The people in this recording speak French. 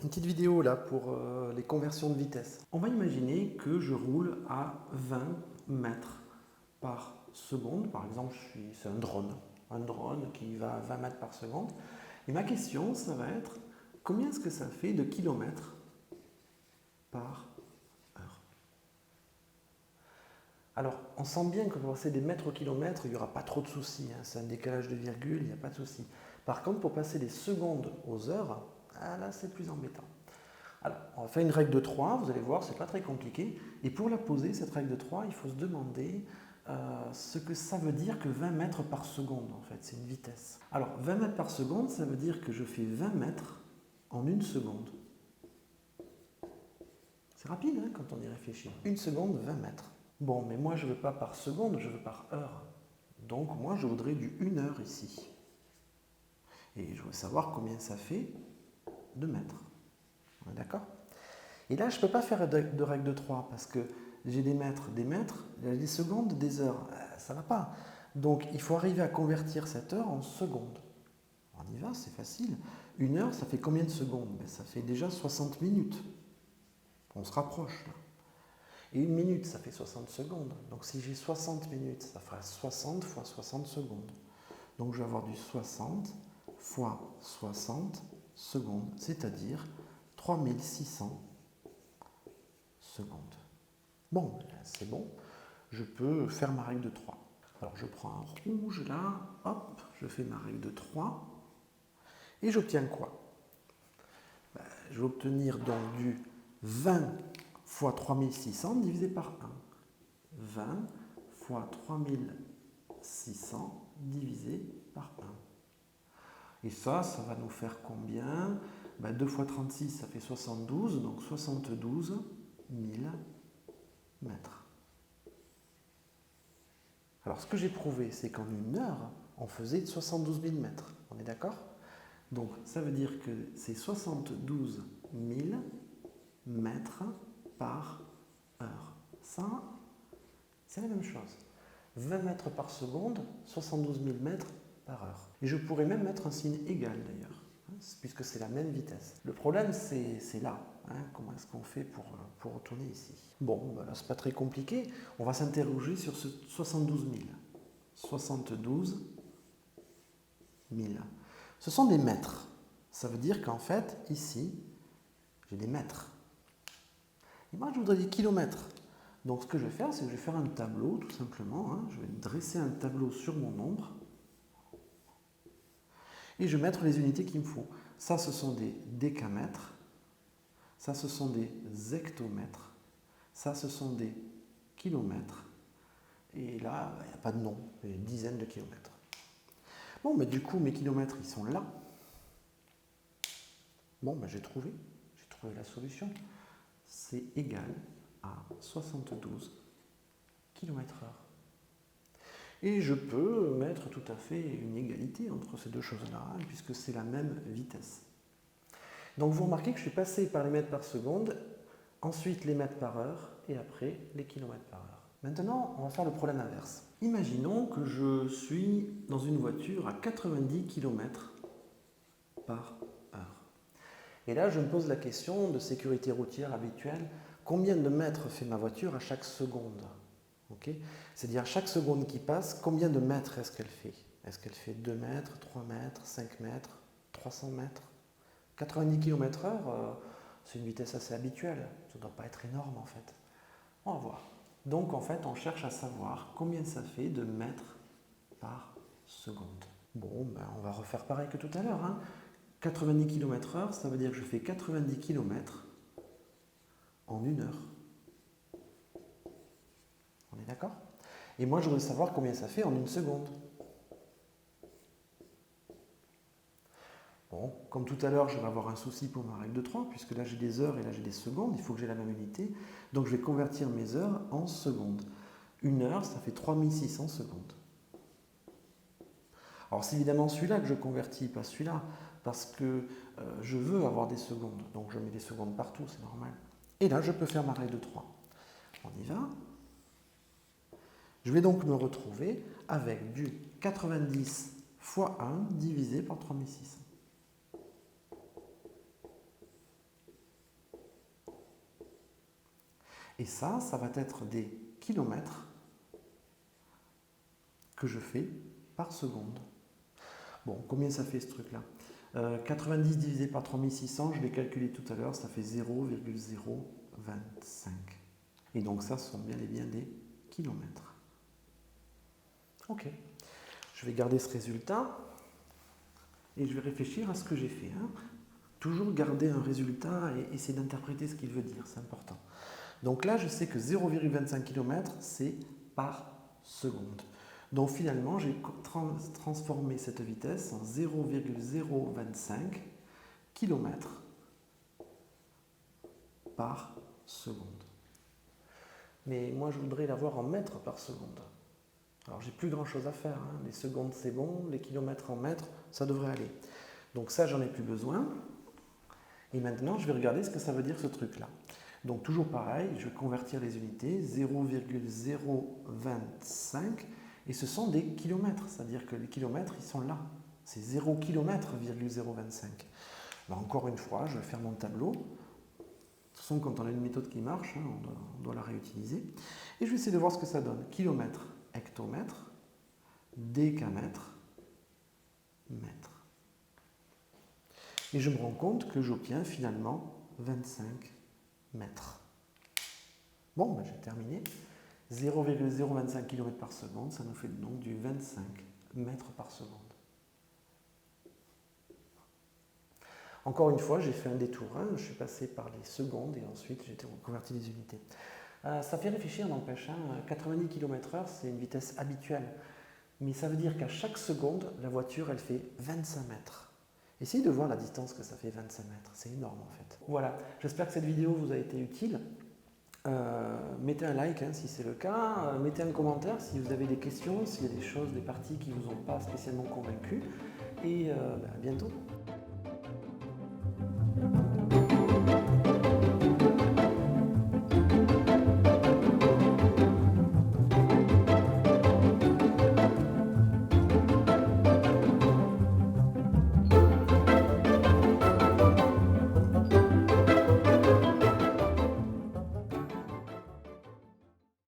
Une petite vidéo là pour les conversions de vitesse. On va imaginer que je roule à 20 mètres par seconde. Par exemple, c'est un drone qui va à 20 mètres par seconde. Et ma question, ça va être combien est-ce que ça fait de kilomètres par heure? Alors, on sent bien que pour passer des mètres au kilomètre, il n'y aura pas trop de soucis. C'est un décalage de virgule, il n'y a pas de souci. Par contre, pour passer des secondes aux heures, là, c'est plus embêtant. Alors, on va faire une règle de 3, vous allez voir, c'est pas très compliqué. Et pour la poser, cette règle de 3, il faut se demander ce que ça veut dire que 20 mètres par seconde, en fait, c'est une vitesse. Alors, 20 mètres par seconde, ça veut dire que je fais 20 mètres en une seconde. C'est rapide quand on y réfléchit. Une seconde, 20 mètres. Bon, mais moi, je ne veux pas par seconde, je veux par heure. Donc, moi, je voudrais du 1 heure ici. Et je veux savoir combien ça fait de mètres. On est d'accord? Et là, je ne peux pas faire de règle de 3 parce que j'ai des mètres, des secondes, des heures. Ça ne va pas. Donc, il faut arriver à convertir cette heure en secondes. On y va, c'est facile. Une heure, ça fait combien de secondes? Ça fait déjà 60 minutes. On se rapproche là. Et une minute, ça fait 60 secondes. Donc, si j'ai 60 minutes, ça fera 60 fois 60 secondes. Donc, je vais avoir du 60 fois 60 secondes, c'est-à-dire 3600 secondes. Bon, c'est bon. Je peux faire ma règle de 3. Alors, je prends un rouge là, hop, je fais ma règle de 3. Et j'obtiens quoi? Je vais obtenir donc du 20 fois 3600 divisé par 1. 20 fois 3600 divisé par 1. Et ça va nous faire combien? 2 fois 36, ça fait 72, donc 72 000 mètres. Alors, ce que j'ai prouvé, c'est qu'en une heure, on faisait 72 000 mètres. On est d'accord? Donc, ça veut dire que c'est 72 000 mètres par heure. Ça, c'est la même chose. 20 mètres par seconde, 72 000 mètres par heure. Et je pourrais même mettre un signe égal d'ailleurs, puisque c'est la même vitesse. Le problème, c'est là. Comment est-ce qu'on fait pour retourner ici? Bon, là, c'est pas très compliqué. On va s'interroger sur ce 72 000. 72 000. Ce sont des mètres. Ça veut dire qu'en fait, ici, j'ai des mètres. Et moi, je voudrais des kilomètres. Donc, ce que je vais faire, c'est que je vais faire un tableau, tout simplement. Je vais dresser un tableau sur mon ombre. Et je vais mettre les unités qu'il me faut. Ça, ce sont des décamètres. Ça, ce sont des hectomètres. Ça, ce sont des kilomètres. Et là, il n'y a pas de nom. Il y a une dizaine de kilomètres. Bon, mais du coup, mes kilomètres, ils sont là. Bon, j'ai trouvé la solution. C'est égal à 72 km/h. Et je peux mettre tout à fait une égalité entre ces deux choses-là, puisque c'est la même vitesse. Donc vous remarquez que je suis passé par les mètres par seconde, ensuite les mètres par heure, et après les kilomètres par heure. Maintenant, on va faire le problème inverse. Imaginons que je suis dans une voiture à 90 km par heure. Et là, je me pose la question de sécurité routière habituelle. Combien de mètres fait ma voiture à chaque seconde? C'est-à-dire à chaque seconde qui passe, combien de mètres est-ce qu'elle fait? Est-ce qu'elle fait 2 mètres, 3 mètres, 5 mètres, 300 mètres? 90 km/h, c'est une vitesse assez habituelle. Ça ne doit pas être énorme en fait. On va voir. Donc en fait, on cherche à savoir combien ça fait de mètres par seconde. Bon, on va refaire pareil que tout à l'heure. 90 km/h, ça veut dire que je fais 90 km en une heure. On est d'accord? Et moi, je voudrais savoir combien ça fait en une seconde. Bon, comme tout à l'heure, je vais avoir un souci pour ma règle de 3, puisque là j'ai des heures et là j'ai des secondes, il faut que j'ai la même unité. Donc je vais convertir mes heures en secondes. Une heure, ça fait 3600 secondes. Alors c'est évidemment celui-là que je convertis, pas celui-là, parce que je veux avoir des secondes. Donc je mets des secondes partout, c'est normal. Et là, je peux faire ma règle de 3. On y va. Je vais donc me retrouver avec du 90 fois 1 divisé par 3600. Et ça va être des kilomètres que je fais par seconde. Bon, combien ça fait ce truc-là 90 divisé par 3600, je l'ai calculé tout à l'heure, ça fait 0,025. Et donc ça, ce sont bien et bien des kilomètres. Ok, je vais garder ce résultat et je vais réfléchir à ce que j'ai fait. Toujours garder un résultat et essayer d'interpréter ce qu'il veut dire, c'est important. Donc là, je sais que 0,25 km, c'est par seconde. Donc finalement, j'ai transformé cette vitesse en 0,025 km par seconde. Mais moi, je voudrais l'avoir en mètres par seconde. Alors, j'ai plus grand chose à faire. Les secondes, c'est bon. Les kilomètres en mètres, ça devrait aller. Donc ça, j'en ai plus besoin. Et maintenant, je vais regarder ce que ça veut dire ce truc-là. Donc toujours pareil, je vais convertir les unités, 0,025, et ce sont des kilomètres, c'est-à-dire que les kilomètres, ils sont là. C'est 0 km,025. Alors encore une fois, je vais faire mon tableau. De toute façon, quand on a une méthode qui marche, on doit la réutiliser. Et je vais essayer de voir ce que ça donne. Kilomètre, hectomètre, décamètre, mètre. Et je me rends compte que j'obtiens finalement 25 mètres. Bon, j'ai terminé. 0,025 km par seconde, ça nous fait donc du 25 mètres par seconde. Encore une fois, j'ai fait un détour. Je suis passé par les secondes et ensuite j'ai converti les unités. Ça fait réfléchir, n'empêche. 90 km/h, c'est une vitesse habituelle. Mais ça veut dire qu'à chaque seconde, la voiture, elle fait 25 mètres. Essayez de voir la distance que ça fait 25 mètres. C'est énorme en fait. Voilà, j'espère que cette vidéo vous a été utile. Mettez un like si c'est le cas. Mettez un commentaire si vous avez des questions, s'il y a des choses, des parties qui ne vous ont pas spécialement convaincu. Et à bientôt.